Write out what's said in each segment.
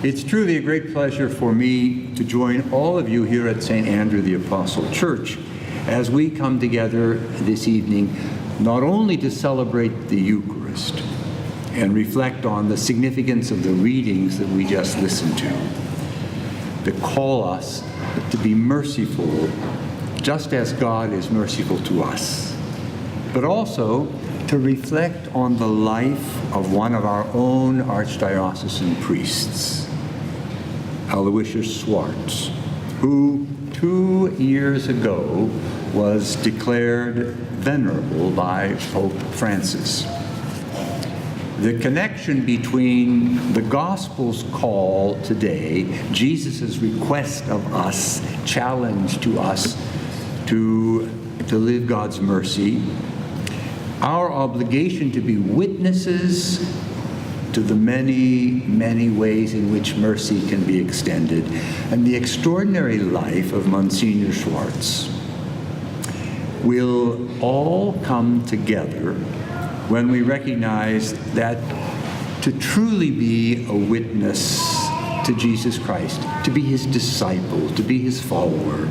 It's truly a great pleasure for me to join all of you here at St. Andrew the Apostle Church as we come together this evening not only to celebrate the Eucharist and reflect on the significance of the readings that we just listened to call us to be merciful just as God is merciful to us, but also to reflect on the life of one of our own archdiocesan priests, Aloysius Schwartz, who 2 years ago was declared venerable by Pope Francis. The connection between the Gospel's call today, Jesus' request of us, challenge to us to live God's mercy, our obligation to be witnesses to the many, many ways in which mercy can be extended, and the extraordinary life of Monsignor Schwartz will all come together when we recognize that to truly be a witness to Jesus Christ, to be his disciple, to be his follower,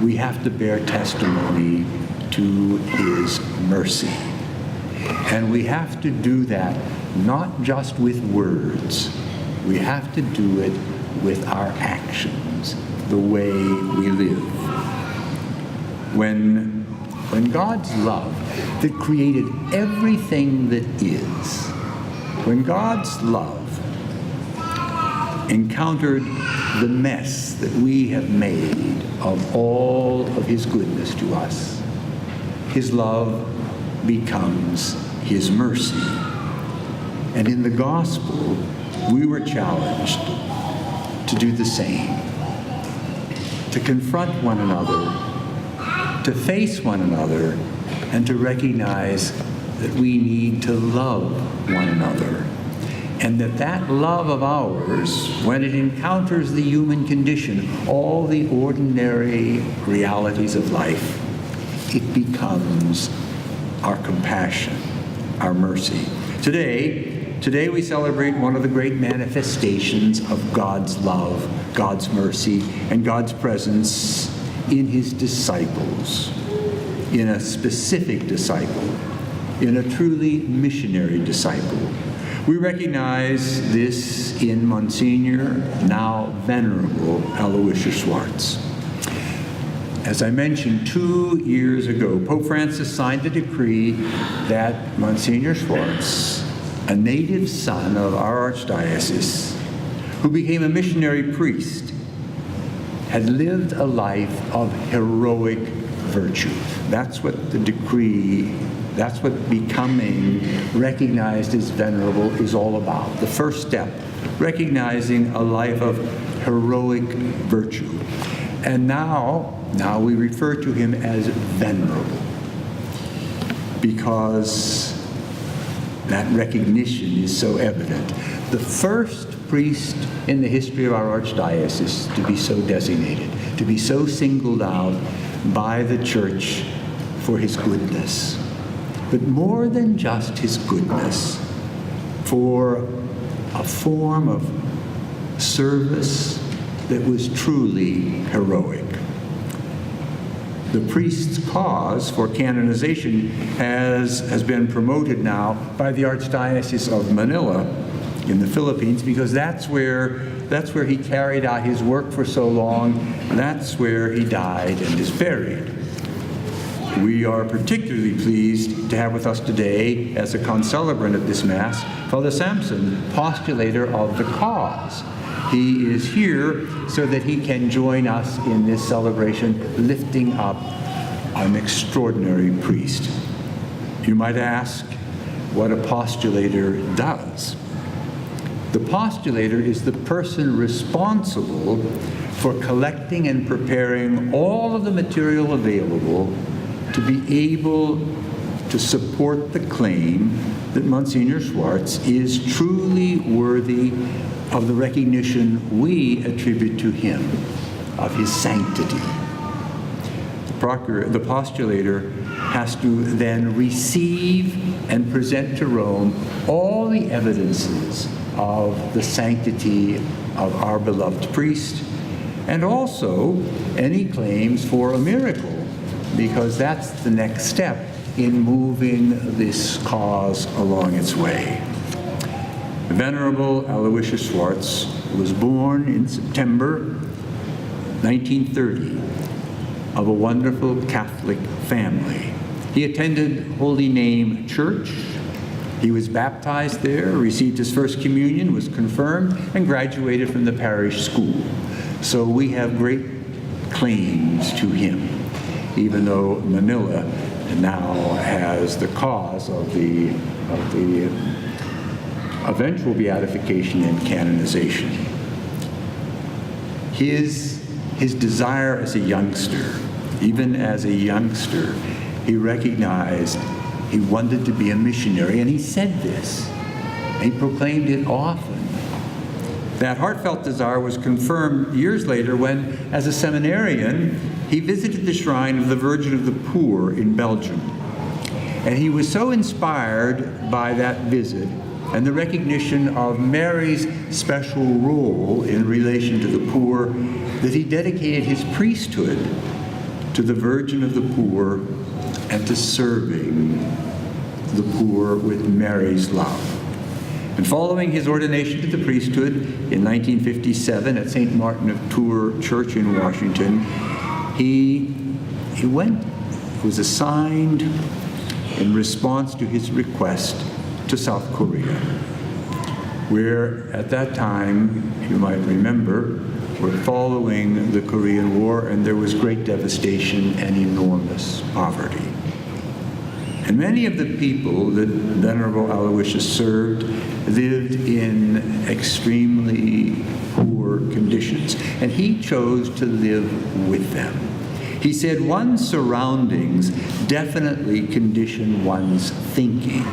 we have to bear testimony to his mercy. And we have to do that not just with words. We have to do it with our actions, the way we live. When God's love that created everything that is, when God's love encountered the mess that we have made of all of his goodness to us, his love becomes his mercy. And in the gospel, we were challenged to do the same, to confront one another, to face one another, and to recognize that we need to love one another. And that love of ours, when it encounters the human condition, all the ordinary realities of life, it becomes our compassion, our mercy. Today we celebrate one of the great manifestations of God's love, God's mercy, and God's presence in his disciples, in a specific disciple, in a truly missionary disciple. We recognize this in Monsignor, now Venerable Aloysius Schwartz. As I mentioned, 2 years ago, Pope Francis signed a decree that Monsignor Schwartz, a native son of our Archdiocese, who became a missionary priest, had lived a life of heroic virtue. That's what the decree, that's what becoming recognized as venerable is all about. The first step, recognizing a life of heroic virtue. And now we refer to him as venerable, because that recognition is so evident. The first priest in the history of our Archdiocese to be so designated, to be so singled out by the Church for his goodness. But more than just his goodness, for a form of service that was truly heroic. The priest's cause for canonization has been promoted now by the Archdiocese of Manila in the Philippines, because that's where he carried out his work for so long. That's where he died and is buried. We are particularly pleased to have with us today, as a concelebrant at this Mass, Father Samson, postulator of the cause. He is here so that he can join us in this celebration, lifting up an extraordinary priest. You might ask what a postulator does. The postulator is the person responsible for collecting and preparing all of the material available to be able to support the claim that Monsignor Schwartz is truly worthy of the recognition we attribute to him of his sanctity. The postulator has to then receive and present to Rome all the evidences of the sanctity of our beloved priest, and also any claims for a miracle, because that's the next step in moving this cause along its way. Venerable Aloysius Schwartz was born in September 1930 of a wonderful Catholic family. He attended Holy Name Church. He was baptized there, received his first communion, was confirmed, and graduated from the parish school. So we have great claims to him, even though Manila now has the cause of the eventual beatification and canonization. His desire as a youngster, even as a youngster, he recognized he wanted to be a missionary, and he said this. He proclaimed it often. That heartfelt desire was confirmed years later when, as a seminarian, he visited the shrine of the Virgin of the Poor in Belgium. And he was so inspired by that visit and the recognition of Mary's special role in relation to the poor that he dedicated his priesthood to the Virgin of the Poor and to serving the poor with Mary's love. And following his ordination to the priesthood in 1957 at St. Martin of Tours Church in Washington, he was assigned in response to his request to South Korea, where at that time, you might remember, we're following the Korean War, and there was great devastation and enormous poverty. And many of the people that Venerable Aloysius served lived in extremely poor conditions, and he chose to live with them. He said one's surroundings definitely condition one's thinking.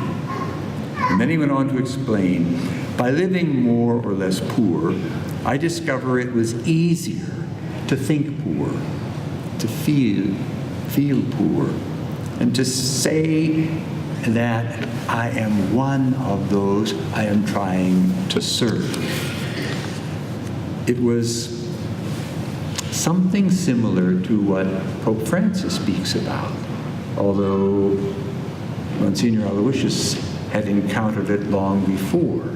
And then he went on to explain, by living more or less poor, I discover it was easier to think poor, to feel poor, and to say that I am one of those I am trying to serve. It was something similar to what Pope Francis speaks about, although Monsignor Aloysius had encountered it long before,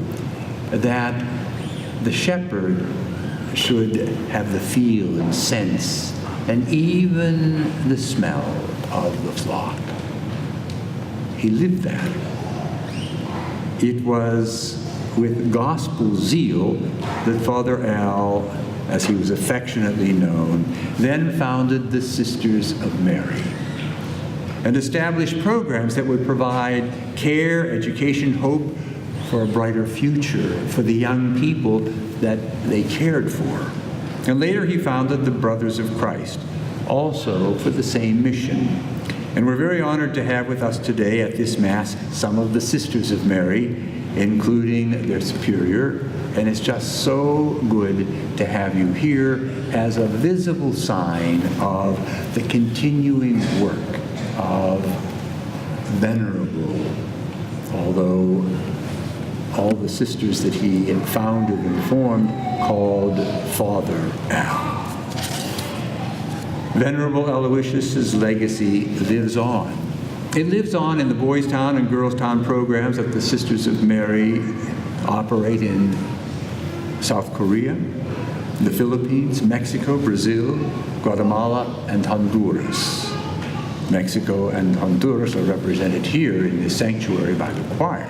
that the shepherd should have the feel and sense and even the smell of the flock. He lived that. It was with gospel zeal that Father Al, as he was affectionately known, then founded the Sisters of Mary and established programs that would provide care, education, hope for a brighter future for the young people that they cared for. And later he founded the Brothers of Christ, also for the same mission. And we're very honored to have with us today at this Mass some of the Sisters of Mary, including their superior. And it's just so good to have you here as a visible sign of the continuing work of Venerable, although all the sisters that he had founded and formed called Father Al. Venerable Aloysius' legacy lives on. It lives on in the Boys' Town and Girls' Town programs that the Sisters of Mary operate in South Korea, the Philippines, Mexico, Brazil, Guatemala, and Honduras. Mexico and Honduras are represented here in this sanctuary by the choir.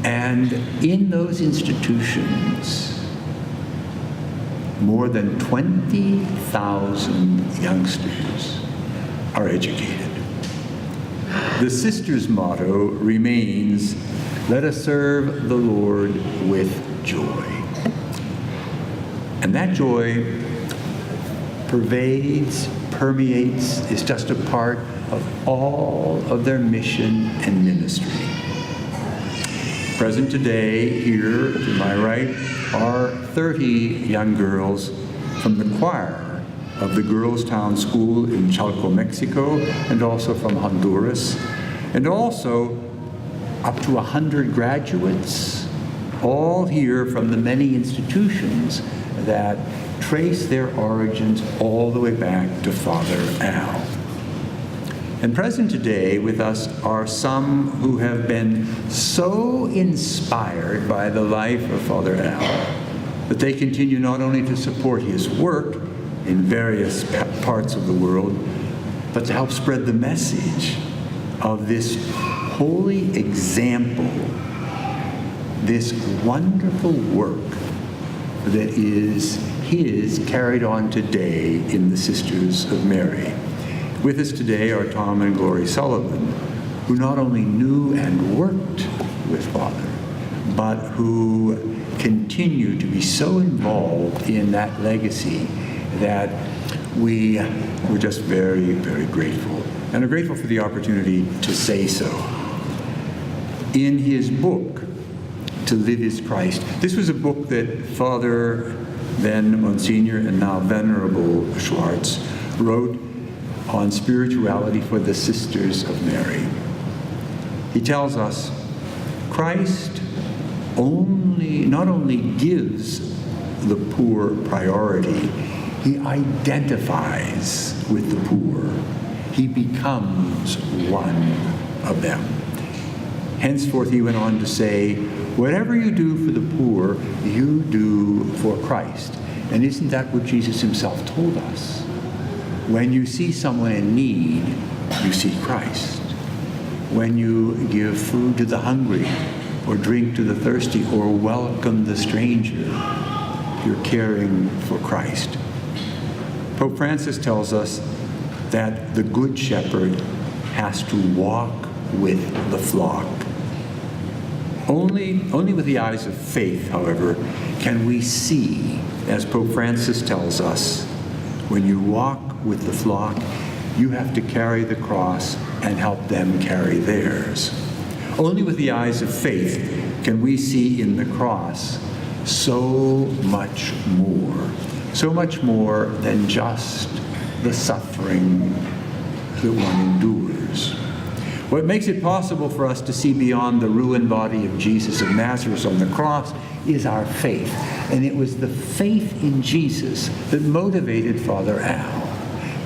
And in those institutions, more than 20,000 youngsters are educated. The Sisters' motto remains, "Let us serve the Lord with joy." And that joy permeates, is just a part of all of their mission and ministry. Present today, here to my right, are 30 young girls from the choir of the Girls' Town School in Chalco, Mexico, and also from Honduras, and also up to 100 graduates all here from the many institutions that trace their origins all the way back to Father Al. And present today with us are some who have been so inspired by the life of Father Al that they continue not only to support his work in various parts of the world, but to help spread the message of this holy example, this wonderful work that is his carried on today in the Sisters of Mary. With us today are Tom and Glory Sullivan, who not only knew and worked with Father, but who continue to be so involved in that legacy that we're just very, very grateful. And are grateful for the opportunity to say so. In his book, To Live is Christ, this was a book that Father, then Monsignor, and now Venerable Schwartz wrote on spirituality for the Sisters of Mary. He tells us, Christ not only gives the poor priority, he identifies with the poor. He becomes one of them. Henceforth, he went on to say, whatever you do for the poor, you do for Christ. And isn't that what Jesus himself told us? When you see someone in need, you see Christ. When you give food to the hungry, or drink to the thirsty, or welcome the stranger, you're caring for Christ. Pope Francis tells us that the Good Shepherd has to walk with the flock. Only with the eyes of faith, however, can we see, as Pope Francis tells us, when you walk with the flock, you have to carry the cross and help them carry theirs. Only with the eyes of faith can we see in the cross so much more than just the suffering that one endures. What makes it possible for us to see beyond the ruined body of Jesus of Nazareth on the cross is our faith. And it was the faith in Jesus that motivated Father Al,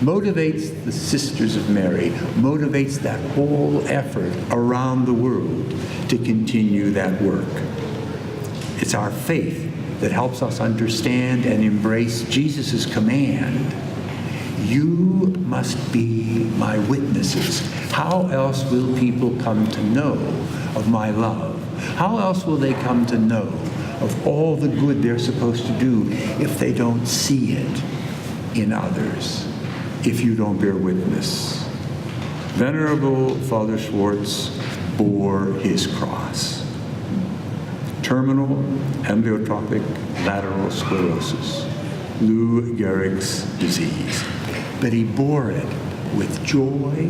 motivates the Sisters of Mary, motivates that whole effort around the world to continue that work. It's our faith that helps us understand and embrace Jesus' command. You must be my witnesses. How else will people come to know of my love? How else will they come to know of all the good they're supposed to do if they don't see it in others, if you don't bear witness? Venerable Father Schwartz bore his cross. Terminal amyotrophic lateral sclerosis, Lou Gehrig's disease. But he bore it with joy,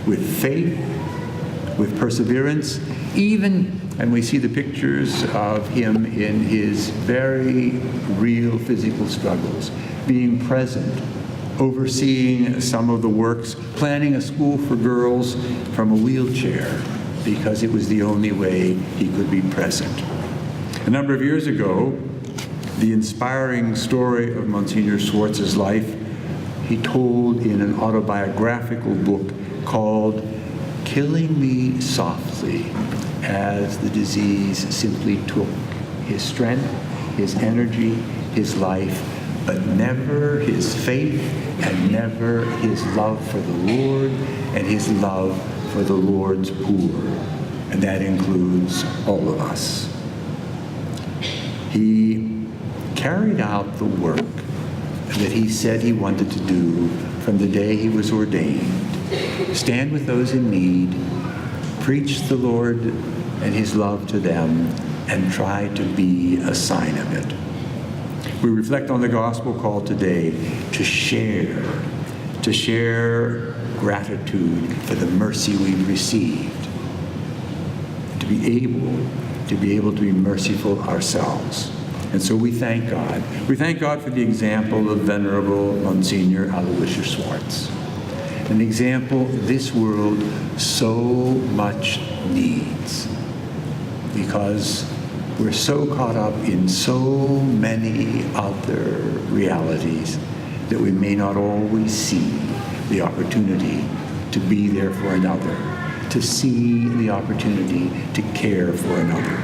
with faith, with perseverance, even, and we see the pictures of him in his very real physical struggles, being present, overseeing some of the works, planning a school for girls from a wheelchair, because it was the only way he could be present. A number of years ago, the inspiring story of Monsignor Schwartz's life, he told in an autobiographical book called Killing Me Softly, as the disease simply took his strength, his energy, his life, but never his faith and never his love for the Lord and his love for the Lord's poor. And that includes all of us. He carried out the work that he said he wanted to do from the day he was ordained. Stand with those in need, preach the Lord and his love to them, and try to be a sign of it. We reflect on the gospel call today to share gratitude for the mercy we've received, to be able to be merciful ourselves. And so we thank God. We thank God for the example of Venerable Monsignor Aloysius Schwartz, an example this world so much needs, because We're so caught up in so many other realities that we may not always see the opportunity to be there for another, to see the opportunity to care for another.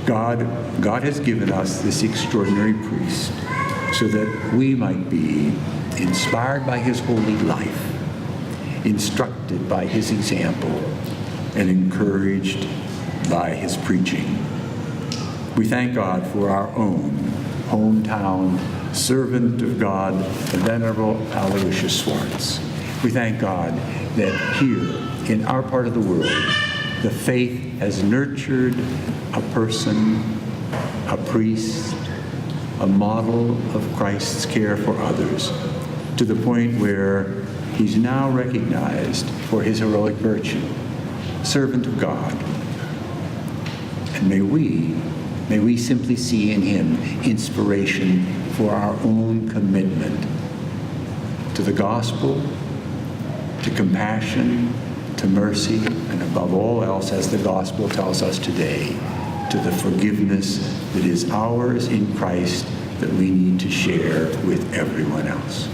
God has given us this extraordinary priest so that we might be inspired by his holy life, instructed by his example, and encouraged by his preaching. We thank God for our own hometown servant of God, the Venerable Aloysius Schwartz. We thank God that here in our part of the world, the faith has nurtured a person, a priest, a model of Christ's care for others, to the point where he's now recognized for his heroic virtue, servant of God. And may we simply see in him inspiration for our own commitment to the gospel, to compassion, to mercy, and above all else, as the gospel tells us today, to the forgiveness that is ours in Christ that we need to share with everyone else.